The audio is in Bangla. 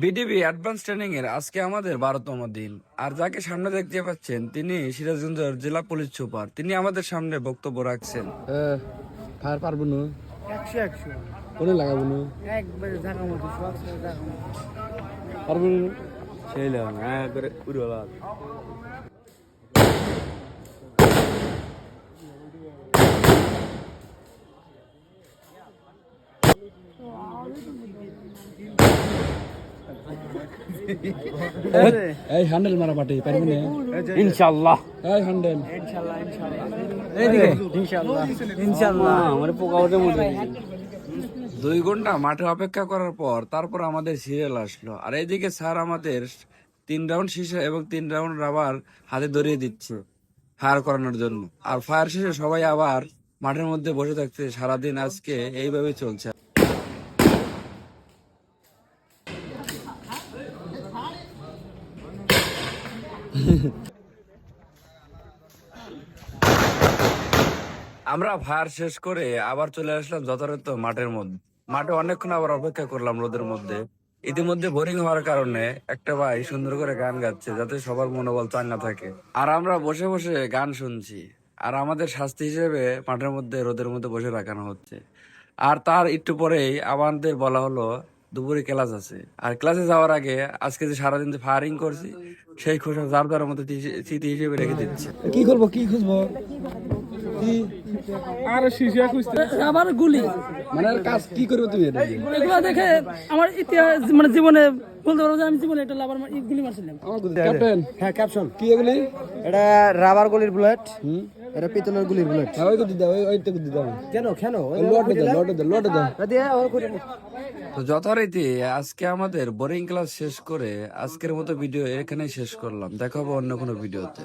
বিডিবি অ্যাডভান্স ট্রেনিং এর আজকে আমাদের 12তম দিন। আর যাকে সামনে দেখতে পাচ্ছেন তিনি সিরাজগঞ্জের জেলা পুলিশ সুপার। তিনি আমাদের সামনে বক্তব্য রাখছেন। ফায়ার পারবো না, 100 কোনে লাগাবো না, একবারে জায়গা মতো সব জায়গা পারবো না। সেই লেভেল হ্যাঁ করে উড়ালা এই হ্যান্ডেল মারা পাটি পারবো না, ইনশাআল্লাহ এই হ্যান্ডেল ইনশাআল্লাহ এইদিকে ইনশাআল্লাহ ইনশাআল্লাহ আমার পোকা ওঠে মধ্যে 2 ঘন্টা মাঠে অপেক্ষা করার পর তারপর আমাদের সিরিয়াল আসলো। আর এইদিকে স্যার আমাদের 3 রাউন্ড শীষে এবং 3 রাউন্ড রাবার হাতে ধরিয়ে দিচ্ছে ফায়ার করানোর জন্য। আর ফায়ার শেষে সবাই আবার মাঠের মধ্যে বসে থাকছে। সারাদিন আজকে এইভাবে চলছে। আমরা ফায়ার শেষ করে আবার চলে আসলাম যথাযথ মাঠের মধ্যে। মাঠে অনেকক্ষণ আবার অপেক্ষা করলাম রোদের মধ্যে। ইতিমধ্যে বোরিং হওয়ার কারণে একটা ভাই সুন্দর করে গান গাচ্ছে যাতে সবার মনোবল চাঙ্গা থাকে। আর আমরা বসে বসে গান শুনছি। আর আমাদের শাস্তি হিসেবে মাঠের মধ্যে রোদের মধ্যে বসে রাখানো হচ্ছে। আর তার একটু পরেই আমাদের বলা হলো দুপুরে ক্লাস আছে। আর ক্লাসে যাওয়ার আগে আজকে যে সারাদিন যে ফায়ারিং করছি সেই খোসা যার যার মতো স্মৃতি হিসেবে রেখে দিচ্ছে। কি করবো কি খুঁজবো কি আর শিশা খুঁজতে আবার গুলি মানে আর কাজ কি করবো তুমি এটা দিয়ে? এগুলো দেখে আমার ইতিহাস মানে জীবনে বলতে পারবো যে আমি জীবনে একটা লাভার গুলি মারছিলাম। আমার ক্যাপ্টেন হ্যাঁ ক্যাপশন কি এগুলি? এটা রাবার গুলির বুলেট এটা পিতলের গুলির বুলেট হ্যাঁ ওই কুদি দাও, ওই তো কুদি দাও, কেন লটে দাও। তো যথারীতি আজকে আমাদের বোরিং ক্লাস শেষ করে আজকের মতো ভিডিও এখানেই শেষ করলাম। দেখা হবে অন্য কোনো ভিডিওতে।